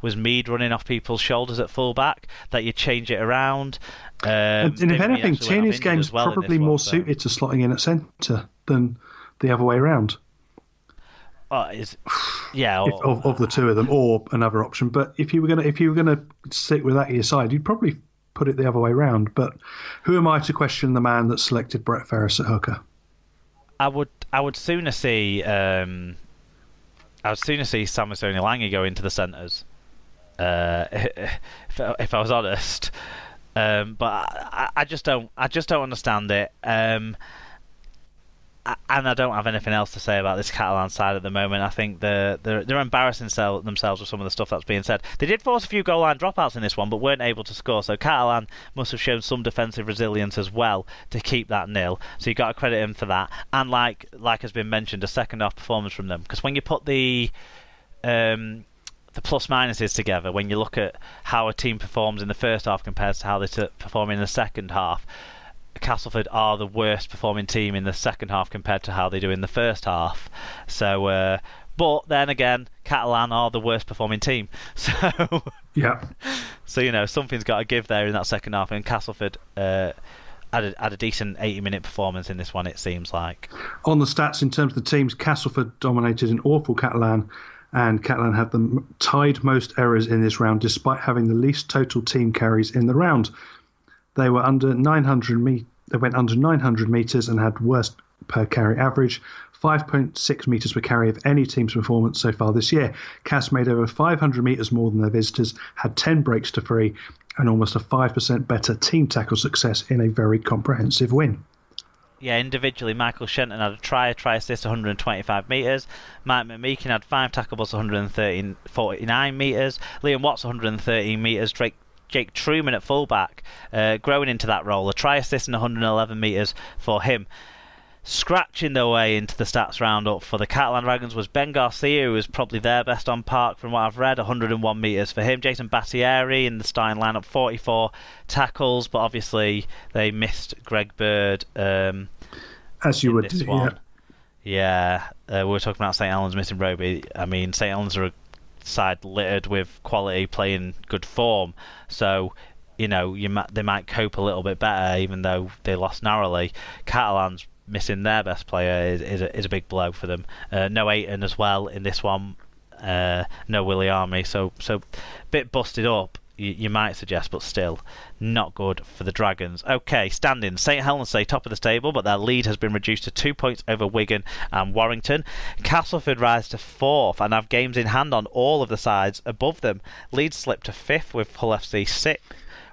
was Mead running off people's shoulders at full-back, that you change it around. And if anything, Tierney's game's probably more suited to slotting in at centre than the other way around. Of the two of them, or another option. But if you were gonna stick with that at your side, you'd probably put it the other way around. But who am I to question the man that selected Brett Ferris at hooker? I would sooner see Samisoni Lange go into the centres. If I was honest, but I just don't understand it. And I don't have anything else to say about this Catalan side at the moment. I think they're embarrassing themselves with some of the stuff that's being said. They did force a few goal line dropouts in this one, but weren't able to score. So Catalan must have shown some defensive resilience as well to keep that nil. So you got to credit him for that. And like has been mentioned, a second half performance from them. Because when you put the plus minuses together, when you look at how a team performs in the first half compared to how they perform in the second half, Castleford are the worst performing team in the second half compared to how they do in the first half. So, but then again, Catalan are the worst performing team. So, yeah. So something's got to give there in that second half, and Castleford had a decent 80-minute performance in this one. It seems like. On the stats, in terms of the teams, Castleford dominated an awful Catalan, and Catalan had the tied most errors in this round, despite having the least total team carries in the round. They were under 900 They went under 900 metres and had worst per carry average, 5.6 metres per carry of any team's performance so far this year. Cas made over 500 metres more than their visitors, had 10 breaks to free, and almost a 5% better team tackle success in a very comprehensive win. Yeah, individually, Michael Shenton had a try assist, 125 metres. Mike McMeekin had 5 tackleballs, 149 metres. Liam Watts, 113 metres. Jake Truman at fullback, growing into that role. A try assist and 111 metres for him. Scratching their way into the stats roundup for the Catalan Dragons was Ben Garcia, who was probably their best on park from what I've read, 101 metres for him. Jason Battieri in the starting lineup, 44 tackles, but obviously they missed Greg Bird. As you would do, one. Yeah. We were talking about St. Helens missing Roby. I mean, St. Helens are a side littered with quality, playing good form, so they might cope a little bit better, even though they lost narrowly. Catalan's missing their best player is a big blow for them. No Aiton as well in this one, no Willie Army, so bit busted up, you might suggest, but still not good for the Dragons. Okay, standings. St. Helens stay top of the table, but their lead has been reduced to 2 points over Wigan and Warrington. Castleford rise to 4th and have games in hand on all of the sides above them. Leeds slip to 5th with Hull FC 6th.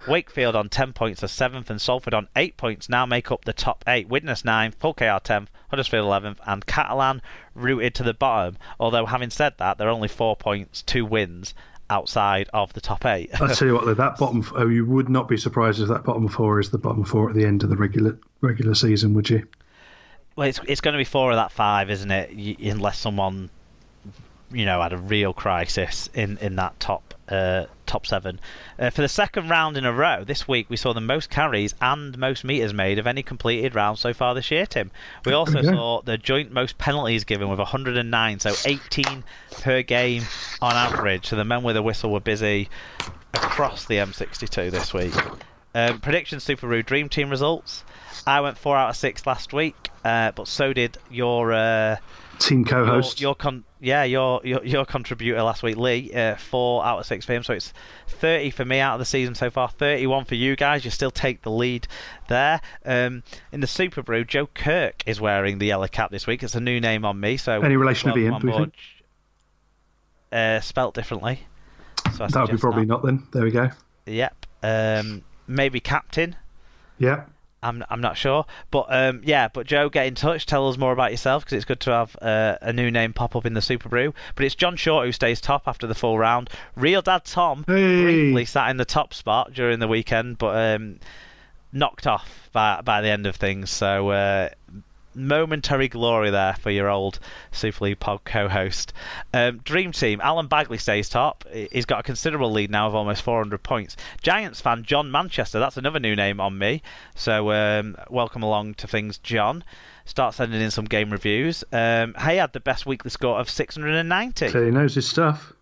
Wakefield on 10 points are 7th, and Salford on 8 points now make up the top 8. Widnes 9th, Hull KR 10th, Huddersfield 11th, and Catalan rooted to the bottom. Although, having said that, they're only 4 points, 2 wins outside of the top 8. I'll tell you what, though, that bottom, you would not be surprised if that bottom 4 is the bottom 4 at the end of the regular season, would you? Well, it's going to be 4 of that 5, isn't it? Unless someone, had a real crisis in that top 7. For the second round in a row, this week we saw the most carries and most metres made of any completed round so far this year, Tim. We also saw the joint most penalties given with 109, so 18 per game on average. So the men with a whistle were busy across the M62 this week. Prediction Super Rude Dream Team results. I went 4 out of 6 last week, but so did your team co-host. Your contributor last week, Lee. 4 out of 6 for him, so it's 30 for me out of the season so far. 31 for you guys. You still take the lead there. In the Super Brew, Joe Kirk is wearing the yellow cap this week. It's a new name on me. So any relation to Ian? Do you think? Spelt differently. So that would be probably not then. There we go. Yep. Maybe captain. Yeah. I'm not sure, but but Joe, get in touch. Tell us more about yourself, because it's good to have a new name pop up in the Super Brew. But it's John Short who stays top after the full round. Real Dad Tom briefly sat in the top spot during the weekend, but knocked off by the end of things. So momentary glory there for your old Super League pod co-host. Dream Team, Alan Bagley stays top. He's got a considerable lead now of almost 400 points. Giants fan John Manchester, that's another new name on me, so welcome along to things, John. Start sending in some game reviews. He had the best weekly score of 690. So he knows his stuff.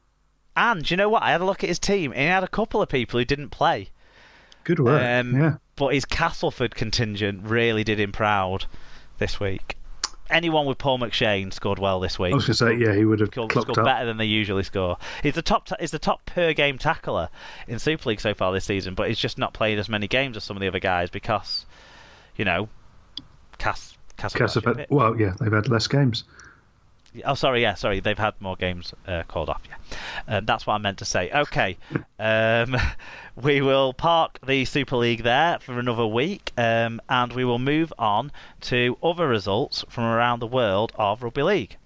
And you know what? I had a look at his team, and he had a couple of people who didn't play. Good work. Yeah. But his Castleford contingent really did him proud this week. Anyone with Paul McShane scored well this week. I was going to say, he would have clocked scored up better than they usually score. He's the top per game tackler in Super League so far this season, but he's just not played as many games as some of the other guys because, Castleford. Well, yeah, they've had less games. Oh, sorry, they've had more games called off, yeah. That's what I meant to say. Okay, we will park the Super League there for another week, and we will move on to other results from around the world of Rugby League.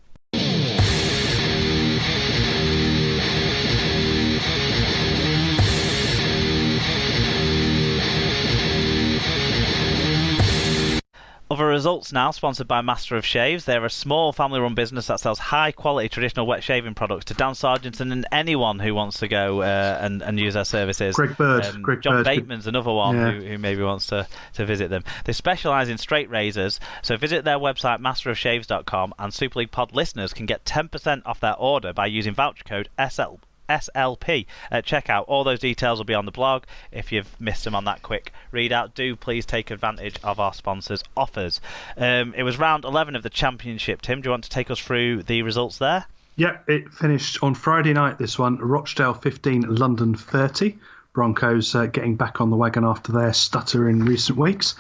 Other results now, sponsored by Master of Shaves. They're a small family-run business that sells high-quality traditional wet shaving products to Dan Sargentson and anyone who wants to go and use their services. Greg Bird. John Bateman's another one who maybe wants to visit them. They specialise in straight razors, so visit their website, masterofshaves.com, and Super League Pod listeners can get 10% off their order by using voucher code SLP at checkout. All those details will be on the blog. If you've missed them on that quick readout, do please take advantage of our sponsors' offers. It was round 11 of the championship. Tim, do you want to take us through the results there? Yeah, it finished on Friday night, this one. Rochdale 15, London 30. Broncos getting back on the wagon after their stutter in recent weeks.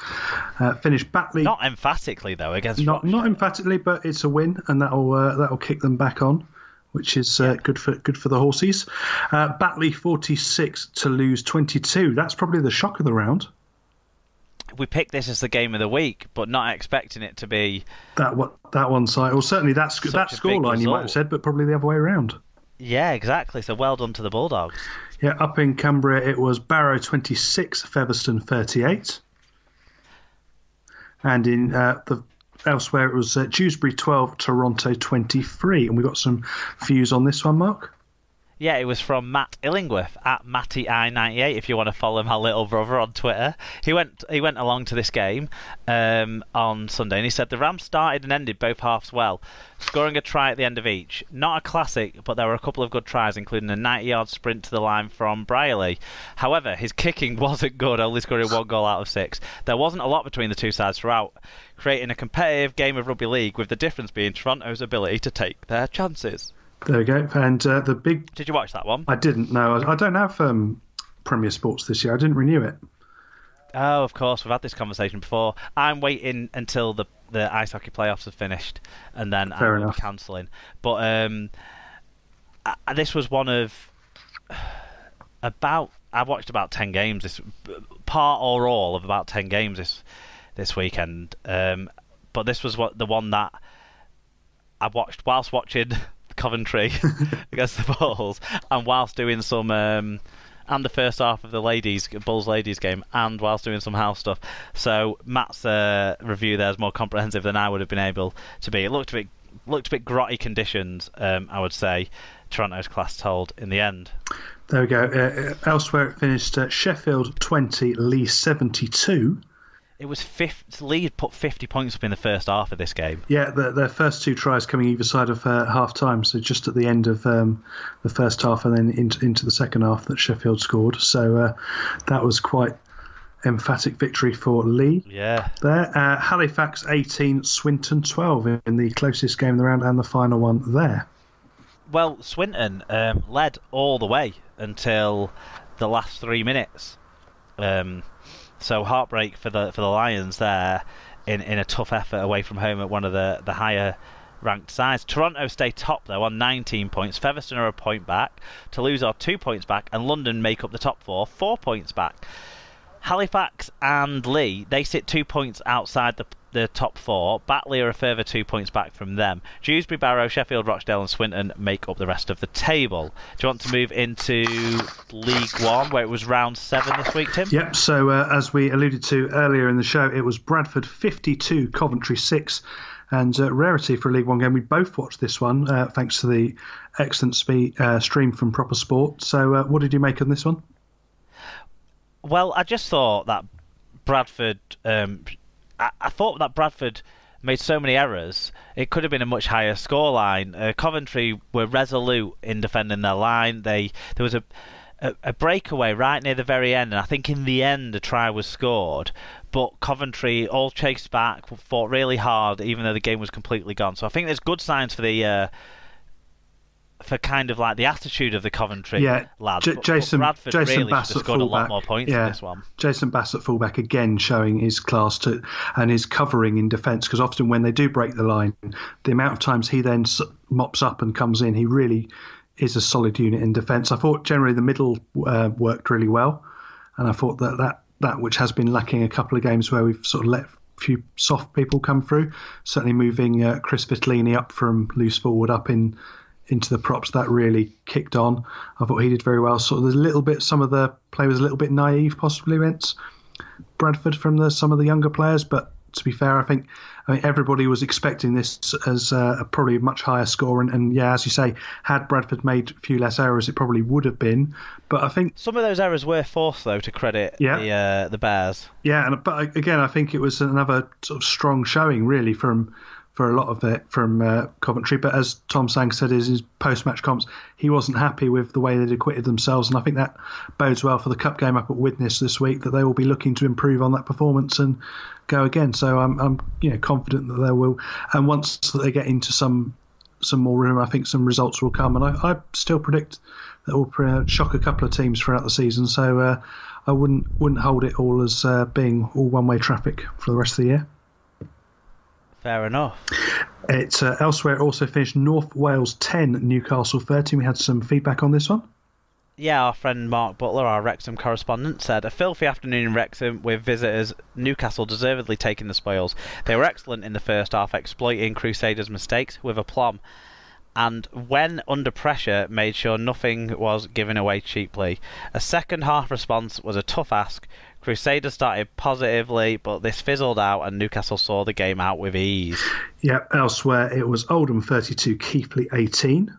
Finished Batley. Not emphatically, though, against Not emphatically, but it's a win, and that'll kick them back on, which is good for the Horsies. Batley 46, Toulouse 22. That's probably the shock of the round. We picked this as the game of the week, but not expecting it to be that one side. Well, certainly that scoreline you might have said, but probably the other way around. Yeah, exactly. So well done to the Bulldogs. Yeah, up in Cumbria it was Barrow 26, Featherstone 38. And in elsewhere it was Dewsbury 12, Toronto 23. And we got some views on this one, Mark. Yeah, it was from Matt Illingworth at MattyI98. If you want to follow my little brother on Twitter, he went along to this game on Sunday, and he said the Rams started and ended both halves well, scoring a try at the end of each. Not a classic, but there were a couple of good tries, including a 90-yard sprint to the line from Brierley. However, his kicking wasn't good, only scoring 1 goal out of 6. There wasn't a lot between the two sides throughout, creating a competitive game of rugby league, with the difference being Toronto's ability to take their chances. There we go. And the big... Did you watch that one? I didn't, no. I don't have Premier Sports this year. I didn't renew it. Oh, of course. We've had this conversation before. I'm waiting until the ice hockey playoffs have finished, and then I'm cancelling. But this was one of... I watched about 10 games, part or all of about 10 games this weekend. But this was the one that I watched whilst watching Coventry against the Bulls, and whilst doing some and the first half of the Bulls ladies game, and whilst doing some house stuff. So Matt's review there is more comprehensive than I would have been able to be. It looked a bit grotty conditions, I would say. Toronto's class told in the end. There we go. Elsewhere it finished Sheffield 20, Lee 72. It was Leeds put 50 points up in the first half of this game. Yeah, their first 2 tries coming either side of half time, so just at the end of the first half and then into the second half that Sheffield scored. So that was quite emphatic victory for Lee. Yeah. There, Halifax 18, Swinton 12 in the closest game of the round and the final one there. Well, Swinton led all the way until the last 3 minutes. So heartbreak for the Lions there in a tough effort away from home at one of the higher ranked sides. Toronto stay top though on 19 points. Featherstone are a point back. Toulouse are 2 points back, and London make up the top 4 points back. Halifax and Lee, they sit 2 points outside the top 4. Batley are a further 2 points back from them. Dewsbury, Barrow, Sheffield, Rochdale and Swinton make up the rest of the table. Do you want to move into League One, where it was round 7 this week, Tim? Yep, so as we alluded to earlier in the show, it was Bradford 52, Coventry 6. And rarity for a League One game. We both watched this one, thanks to the excellent stream from Proper Sport. So what did you make of this one? Well, I just thought that Bradford... I thought that Bradford made so many errors. It could have been a much higher scoreline. Coventry were resolute in defending their line. There was a breakaway right near the very end, and I think in the end a try was scored. But Coventry all chased back, fought really hard, even though the game was completely gone. So I think there's good signs for the for kind of like the attitude of the Coventry lads. Jason Bradford really Bass should have scored a lot more points in this one. Jason Bass at fullback again showing his class and his covering in defence, because often when they do break the line, the amount of times he then mops up and comes in, he really is a solid unit in defence. I thought generally the middle worked really well, and I thought that which has been lacking a couple of games where we've sort of let a few soft people come through, certainly moving Chris Vitellini up from loose forward up into the props, that really kicked on. I thought he did very well. Sort of there's a little bit, some of the play was a little bit naive possibly against Bradford from some of the younger players, but to be fair, I think everybody was expecting this as probably a much higher score, and as you say, had Bradford made a few less errors, it probably would have been. But I think some of those errors were forced, though, to credit the Bears. Yeah, but again, I think it was another sort of strong showing, really, for a lot of it from Coventry. But as Tom Sang said in his post-match comps, he wasn't happy with the way they'd acquitted themselves, and I think that bodes well for the Cup game up at Widnes this week, that they will be looking to improve on that performance and go again. So I'm confident that they will, and once they get into some more room, I think some results will come, and I still predict that will shock a couple of teams throughout the season. So I wouldn't hold it all as being all one-way traffic for the rest of the year. Fair enough. It's elsewhere. It also finished North Wales 10, Newcastle 13. We had some feedback on this one. Yeah, our friend Mark Butler, our Wrexham correspondent, said, a filthy afternoon in Wrexham with visitors, Newcastle deservedly taking the spoils. They were excellent in the first half, exploiting Crusaders' mistakes with aplomb, and when under pressure made sure nothing was given away cheaply. A second half response was a tough ask. Crusaders started positively, but this fizzled out and Newcastle saw the game out with ease. Yeah, elsewhere it was Oldham 32, Keighley 18.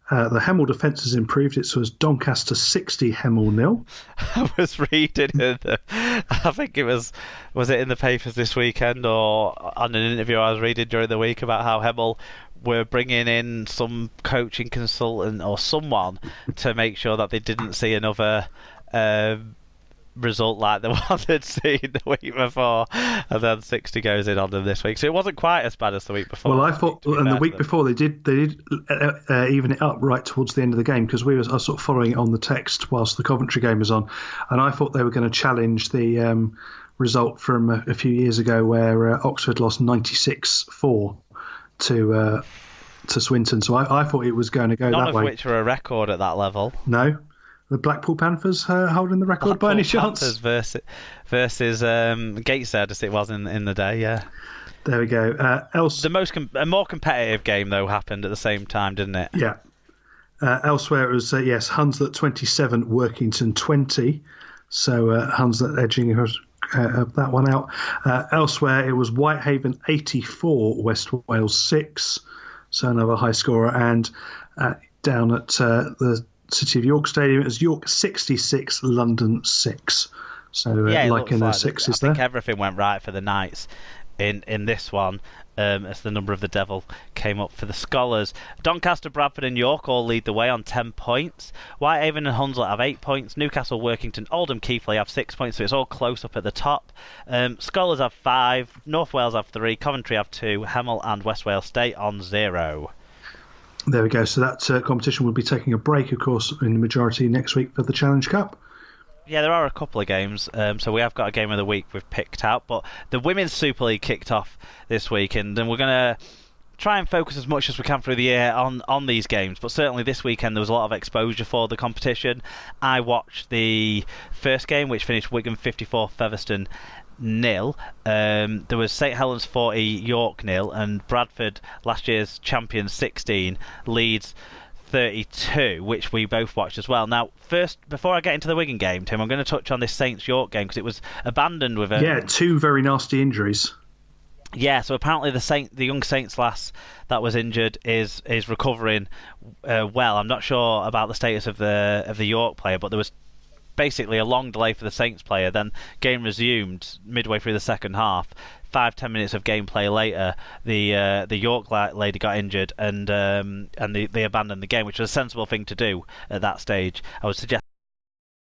The Hemel defence has improved. It was Doncaster 60, Hemel 0. I was reading I think it was it in the papers this weekend or on an interview I was reading during the week about how Hemel were bringing in some coaching consultant or someone to make sure that they didn't see another result like the one they'd seen the week before, and then 60 goes in on them this week. So it wasn't quite as bad as the week before. Well, I thought, and the week before they did even it up right towards the end of the game, because I was sort of following it on the text whilst the Coventry game was on, and I thought they were going to challenge the result from a few years ago where Oxford lost 96-4 to Swinton. So I thought it was going to go that way. None of which were a record at that level. No. The Blackpool Panthers holding the record by any chance? Panthers versus Gateshead, as it was in the day, yeah. There we go. A more competitive game, though, happened at the same time, didn't it? Yeah. Elsewhere, it was, Hunslet 27, Workington 20. So Hunslet edging that one out. Elsewhere, it was Whitehaven 84, West Wales 6. So another high scorer. And down at the City of York Stadium, it was York 66, London 6. So like in the sixes there. I think everything went right for the Knights in this one, as the number of the devil came up for the Scholars. Doncaster, Bradford and York all lead the way on 10 points. Whitehaven and Hunslet have 8 points. Newcastle, Workington, Oldham, Keighley have 6 points, so it's all close up at the top. Scholars have 5, North Wales have 3, Coventry have 2, Hemel and West Wales stay on 0. There we go. So that competition will be taking a break, of course, in the majority next week for the Challenge Cup. Yeah, there are a couple of games. So we have got a game of the week we've picked out. But the Women's Super League kicked off this weekend, and we're going to try and focus as much as we can through the year on these games. But certainly this weekend there was a lot of exposure for the competition. I watched the first game, which finished Wigan 54, Featherstone 0. There was St Helens 40, York 0, and Bradford, last year's champions 16, Leeds 32, which we both watched as well. Now, first, before I get into the Wigan game, Tim, I'm going to touch on this Saints York game because it was abandoned with two very nasty injuries. Yeah, so apparently the young Saints lass that was injured is recovering well. I'm not sure about the status of the York player, but there was basically a long delay for the Saints player. Then game resumed midway through the second half. 5-10 minutes of gameplay later, the York lady got injured, and they abandoned the game, which was a sensible thing to do at that stage. I would suggest